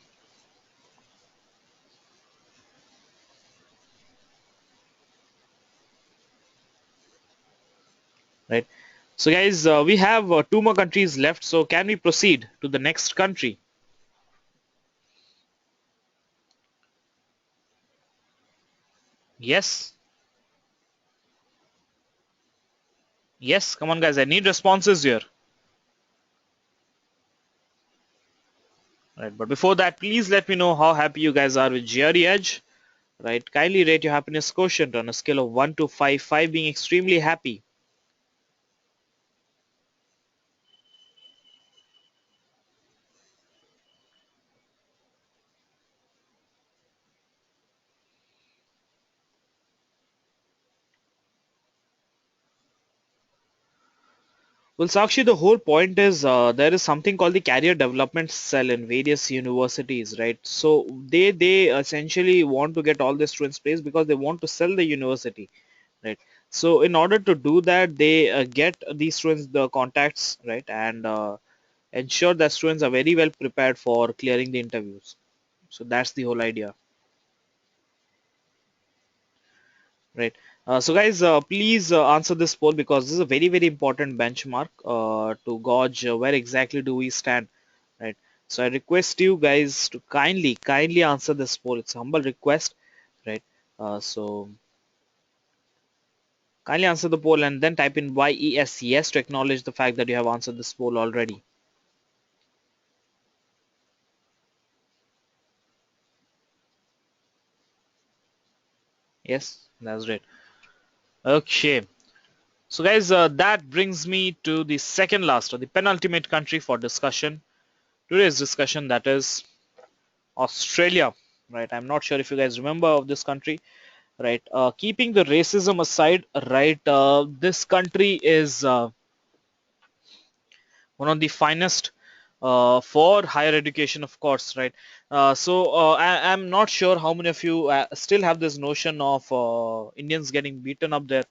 right? So guys, we have two more countries left. So can we proceed to the next country? Yes, yes. Come on, guys. I need responses here. Right, but before that, please let me know how happy you guys are with GRE Edge. Right, kindly rate your happiness quotient on a scale of 1 to 5, 5 being extremely happy. Well, Sakshi, the whole point is there is something called the career development cell in various universities, right? So they essentially want to get all the students placed because they want to sell the university, right? So in order to do that, they get these students the contacts, right, and ensure that students are very well prepared for clearing the interviews. So that's the whole idea. Right. So guys, please answer this poll because this is a very, very important benchmark to gauge where exactly do we stand. Right. So I request you guys to kindly answer this poll. It's a humble request. Right. So kindly answer the poll and then type in yes to acknowledge the fact that you have answered this poll already. Yes, that's great. Okay. So guys, that brings me to the second last or the penultimate country for discussion. Today's discussion, that is Australia, right? I'm not sure if you guys remember of this country, right? Keeping the racism aside, right? This country is one of the finest for higher education, of course, right? I'm not sure how many of you still have this notion of Indians getting beaten up there,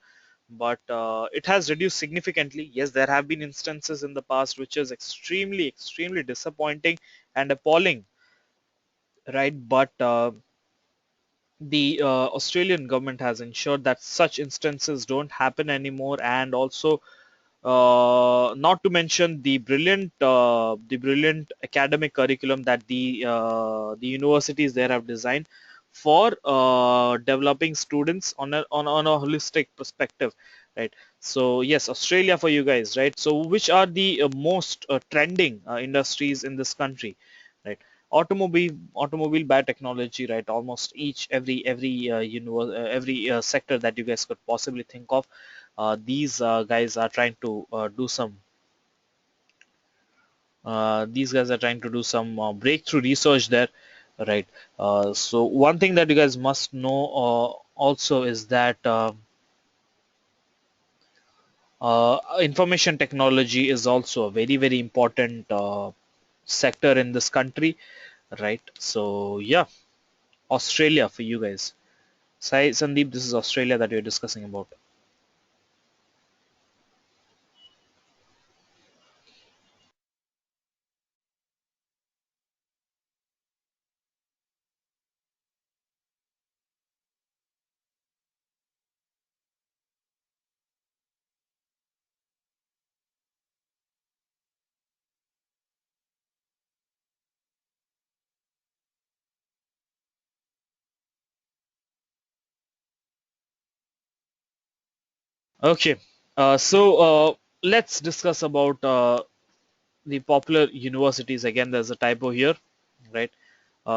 but it has reduced significantly. Yes, there have been instances in the past which is extremely disappointing and appalling, right? But the Australian government has ensured that such instances don't happen anymore, and also not to mention the brilliant academic curriculum that the universities there have designed for developing students on a holistic perspective, right? So yes, Australia for you guys, right? So which are the most trending industries in this country, right? Automobile biotechnology, right? Almost each every sector that you guys could possibly think of, these guys are trying to do some these guys are trying to do some breakthrough research there, right? So one thing that you guys must know also is that information technology is also a very important sector in this country, right? So yeah, Australia for you guys. Sai Sandeep, this is Australia that we're discussing about. Okay, let's discuss about the popular universities. Again, there's a typo here, right?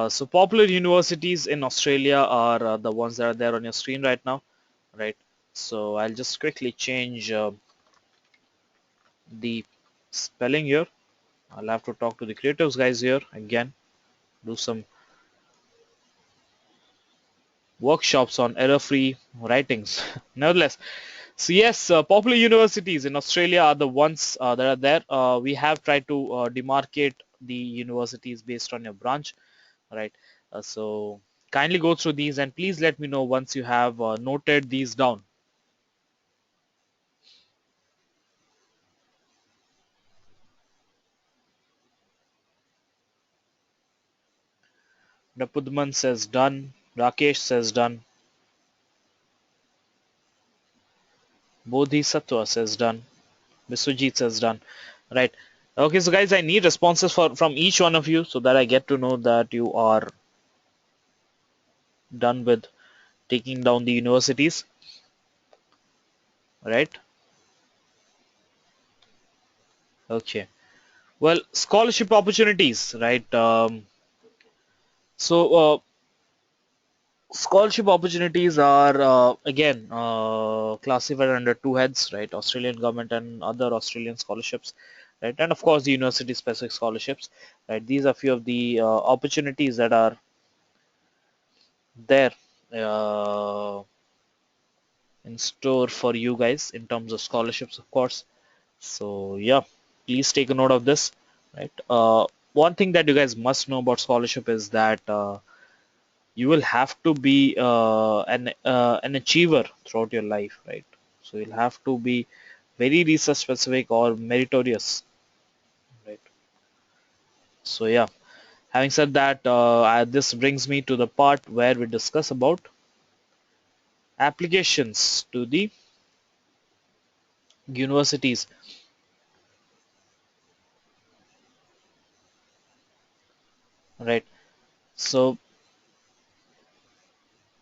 So popular universities in Australia are the ones that are there on your screen right now, right? So I'll just quickly change the spelling here. I'll have to talk to the creatives guys here again, do some workshops on error-free writings. Nevertheless, so yes, popular universities in Australia are the ones that are there. We have tried to demarcate the universities based on your branch, right? So kindly go through these and please let me know once you have noted these down. Rapudman says done. Rakesh says done. Bodhisattva says done. Biswajit says done. Right. Okay, so guys, I need responses from each one of you so that I get to know that you are done with taking down the universities. Right. Okay. Well, scholarship opportunities. Right. So scholarship opportunities are again classified under two heads, right? Australian government and other Australian scholarships, right? And of course, the university specific scholarships, right? These are few of the opportunities that are there uh, in store for you guys in terms of scholarships, of course. So, yeah, please take a note of this, right? One thing that you guys must know about scholarship is that you will have to be an achiever throughout your life, right? So you'll have to be very research specific or meritorious, right? So yeah, having said that, this brings me to the part where we discuss about applications to the universities, right? So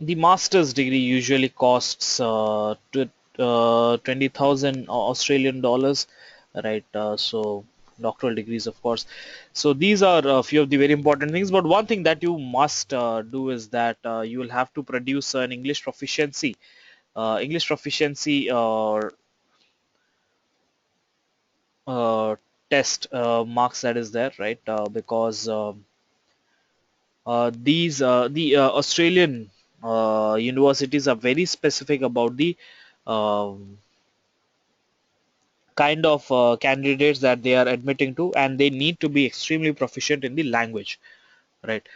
the master's degree usually costs 20,000 Australian dollars, right? So doctoral degrees, of course. So these are a few of the very important things. But one thing that you must do is that you will have to produce an English proficiency uh, test marks that is there, right? Because these the Australian universities are very specific about the um, kind of candidates that they are admitting to, and they need to be extremely proficient in the language, right?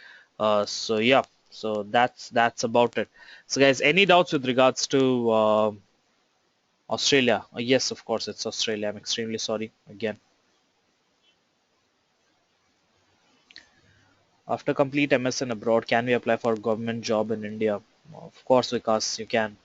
So yeah, so that's about it. So guys, any doubts with regards to Australia? Yes, of course, it's Australia. I'm extremely sorry again. After complete MSN abroad, can we apply for a government job in India? Of course, because you can.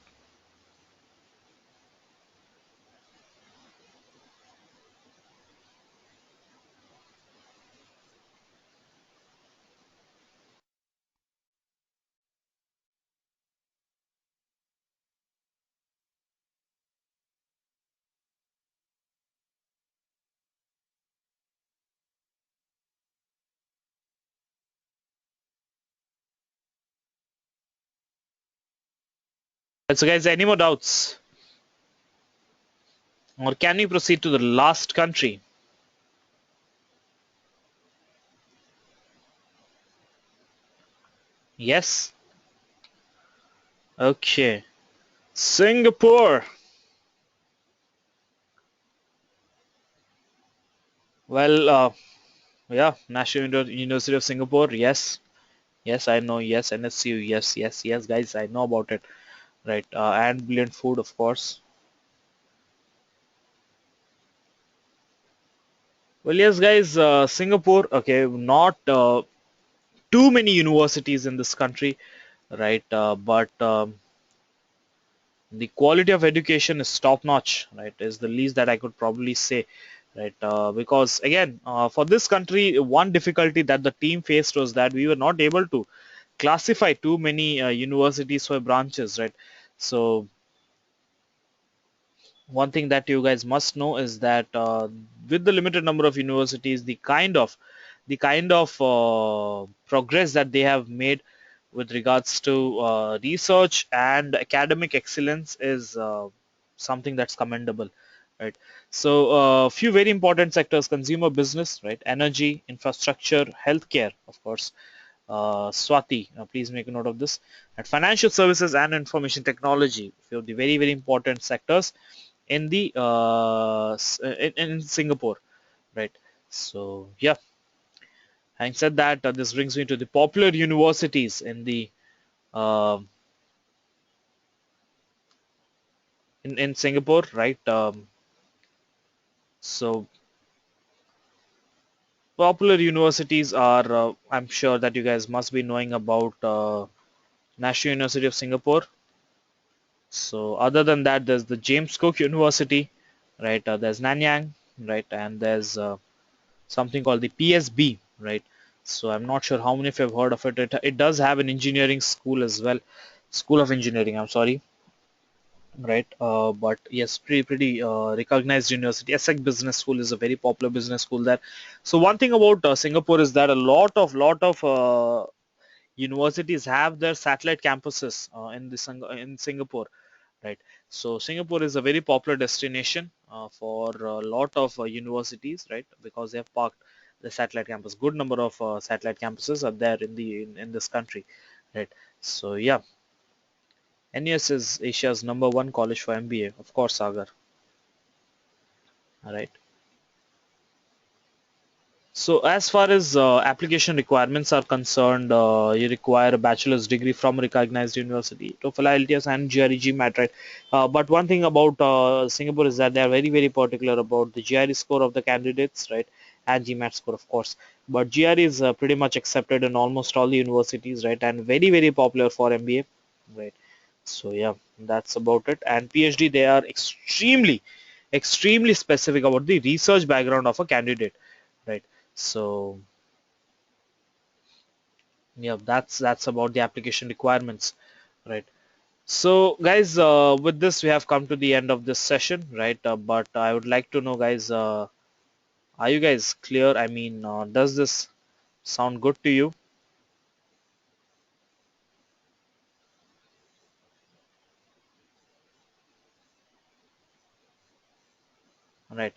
So guys, any more doubts? Or can we proceed to the last country? Yes? Okay. Singapore. Well, yeah, University of Singapore. Yes. Yes, I know. Yes, NSCU. Yes, yes, yes, guys, I know about it. Right. And Brilliant Food, of course. Well, yes, guys, Singapore. Okay, not too many universities in this country, right? But the quality of education is top notch, right? Is the least that I could probably say, right? Because again, for this country, one difficulty that the team faced was that we were not able to classify too many universities for branches, right? So one thing that you guys must know is that with the limited number of universities, the kind of progress that they have made with regards to research and academic excellence is something that's commendable, right? So few very important sectors: consumer business, right? Energy, infrastructure, healthcare, of course. Swati, please make a note of this. And financial services and information technology, few of the very very important sectors in the in Singapore, right? So yeah, having said that, this brings me to the popular universities uh, in Singapore, right? So popular universities are, I'm sure that you guys must be knowing about National University of Singapore. So other than that, there's the James Cook University, right? There's Nanyang, right? And there's something called the PSB, right? So I'm not sure how many of you have heard of it. It does have an engineering school as well, School of Engineering. I'm sorry, right? But yes, pretty recognized university. ESSEC Business School is a very popular business school there. So one thing about Singapore is that a lot of universities have their satellite campuses in Singapore, right? So Singapore is a very popular destination for a lot of universities, right? Because they have parked the satellite campus. Good number of satellite campuses are there in this country, right? So yeah, NUS is Asia's #1 college for MBA, of course, Sagar. All right. So as far as application requirements are concerned, you require a bachelor's degree from a recognized university, TOEFL, IELTS, and GRE GMAT, right? But one thing about Singapore is that they are very particular about the GRE score of the candidates, right? And GMAT score, of course. But GRE is pretty much accepted in almost all the universities, right? And very popular for MBA, right? So yeah, that's about it. And PhD, they are extremely specific about the research background of a candidate, right? So yeah, that's about the application requirements, right? So guys, with this we have come to the end of this session, right? But I would like to know, guys, are you guys clear? I mean, does this sound good to you? Right.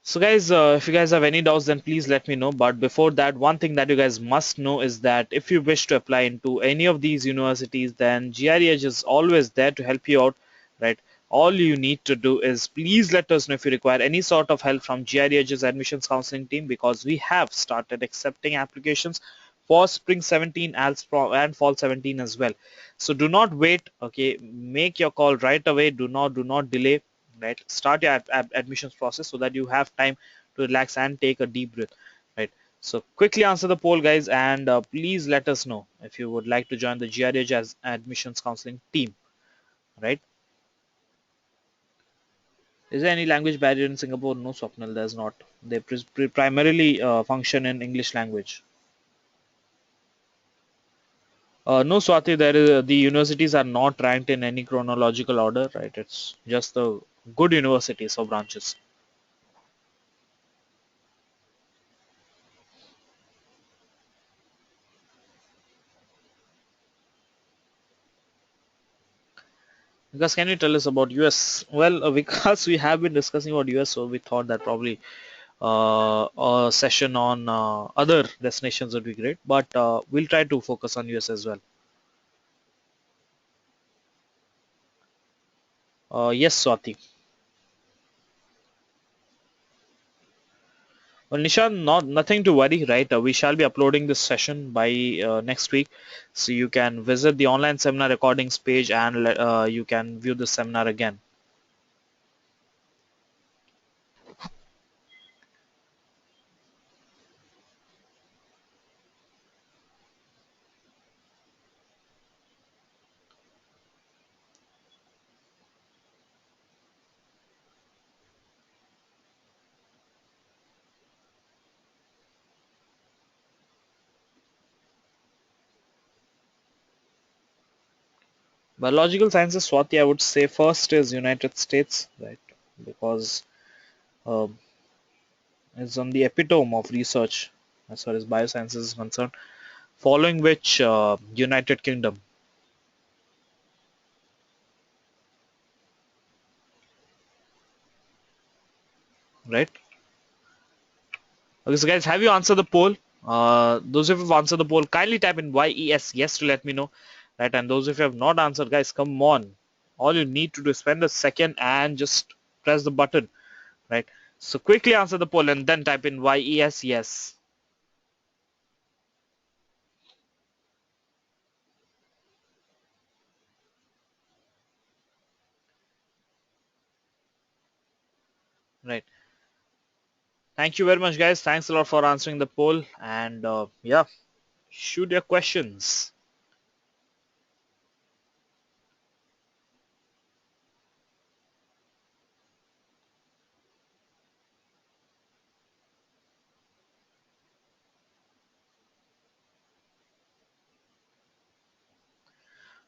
So guys, if you guys have any doubts, then please let me know. But before that, one thing that you guys must know is that if you wish to apply into any of these universities, then GREH is always there to help you out, right? All you need to do is please let us know if you require any sort of help from GREH's admissions counseling team, because we have started accepting applications for spring 17 and fall 17 as well. So do not wait, okay? Make your call right away. Do not delay, right? Start your admissions process so that you have time to relax and take a deep breath, right? So quickly answer the poll, guys, and please let us know if you would like to join the GRH as admissions counseling team, right? Is there any language barrier in Singapore? No, Swapnil, there's not. They primarily function in English language. No, Swati, the universities are not ranked in any chronological order, right? It's just the good universities or branches. Because can you tell us about US? Well, because we have been discussing about US, so we thought that probably a session on other destinations would be great. But we'll try to focus on US as well. Yes, Swati. Well, Nishan, not nothing to worry, right? We shall be uploading this session by next week, so you can visit the online seminar recordings page and you can view the seminar again. Biological sciences, Swati, I would say first is United States, right? Because um it's on the epitome of research as far as biosciences is concerned. Following which, United Kingdom, right? Okay, so guys, have you answered the poll? Those of you who have answered the poll, kindly type in yes to let me know, right? And those of you who have not answered, guys, come on. All you need to do is spend a second and just press the button, right? So quickly answer the poll and then type in yes. Right. Thank you very much, guys. Thanks a lot for answering the poll. And yeah, shoot your questions.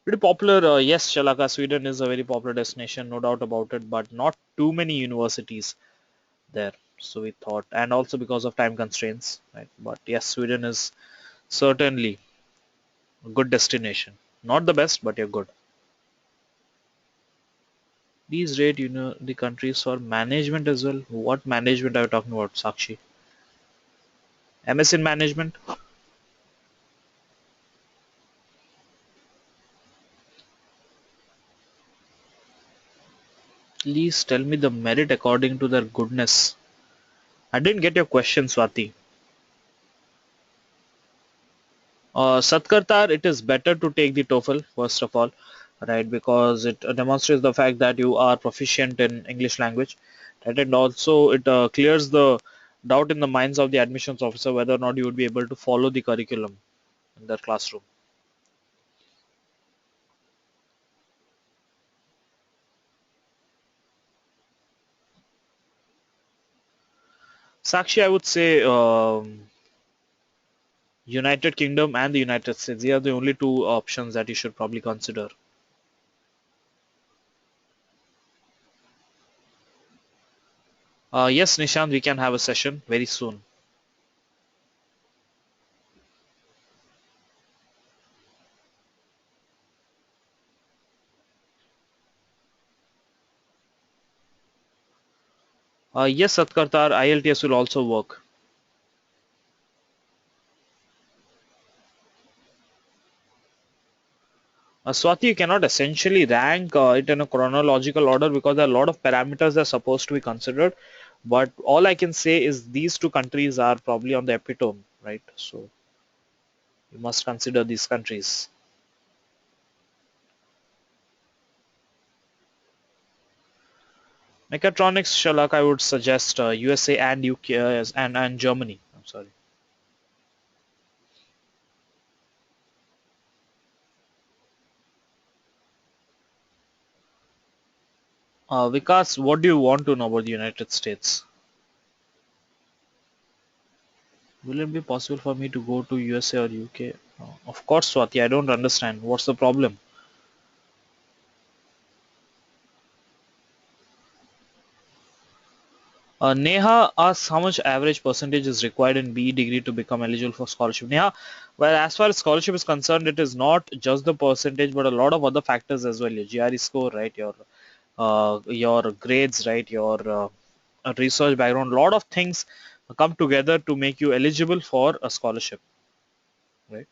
Pretty popular, yes, Shalaka, Sweden is a very popular destination, no doubt about it, but not too many universities there. So we thought, and also because of time constraints, right? But yes, Sweden is certainly a good destination. Not the best, but you're good. Please rate, the countries for management as well. What management are you talking about, Sakshi? MS in management? Please tell me the merit according to their goodness. I didn't get your question, Swati. Satkartar, it is better to take the TOEFL first of all, right? Because it demonstrates the fact that you are proficient in English language, right? And also it clears the doubt in the minds of the admissions officer whether or not you would be able to follow the curriculum in their classroom. Sakshi, I would say United Kingdom and the United States. These are the only two options that you should probably consider. Yes, Nishant, we can have a session very soon. Yes, Satkartar, IELTS will also work. Swati, you cannot essentially rank it in a chronological order because there are a lot of parameters that are supposed to be considered. But all I can say is these two countries are probably on the epitome, right? So you must consider these countries. Mechatronics, Shalak, I would suggest USA and UK and Germany. I'm sorry. Vikas, what do you want to know about the United States? Will it be possible for me to go to USA or UK? Of course, Swati, I don't understand. What's the problem? Neha asks how much average percentage is required in BE degree to become eligible for scholarship. Neha, well, as far as scholarship is concerned, it is not just the percentage, but a lot of other factors as well. Your GRE score, right? Your grades, right? Your research background. A lot of things come together to make you eligible for a scholarship, right?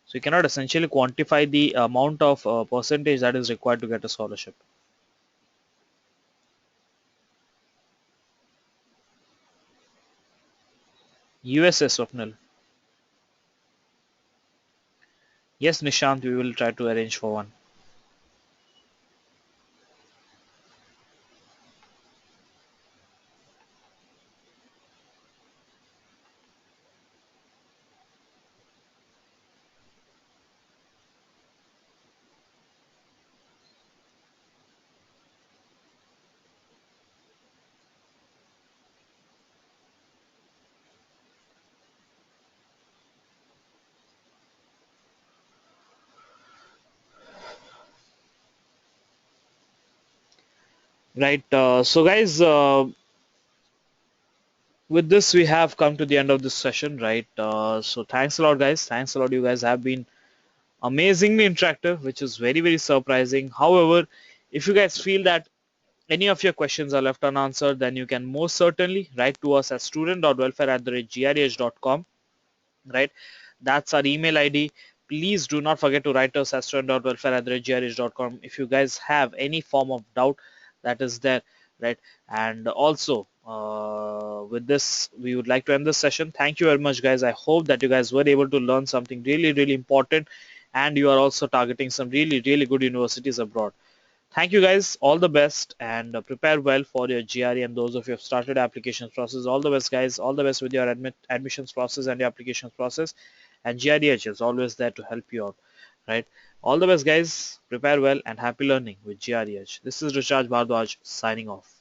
So you cannot essentially quantify the amount of percentage that is required to get a scholarship. USS Swapnil. Yes, Nishant, we will try to arrange for one. Right. So, guys, with this, we have come to the end of this session, right? So, thanks a lot, guys. Thanks a lot. You guys have been amazingly interactive, which is very, very surprising. However, if you guys feel that any of your questions are left unanswered, then you can most certainly write to us at student.welfare@greh.com, right? That's our email ID. Please do not forget to write us at student.welfare@greh.com if you guys have any form of doubt that is there, right? And also, with this, we would like to end this session. Thank you very much, guys. I hope that you guys were able to learn something really, really important, and you are also targeting some really, really good universities abroad. Thank you guys. All the best and prepare well for your GRE and those of you who have started applications process. All the best, guys. All the best with your admissions process and your applications process. And GRDH is always there to help you out, right? All the best, guys. Prepare well and happy learning with GRDH. This is Rishaj Bhardwaj signing off.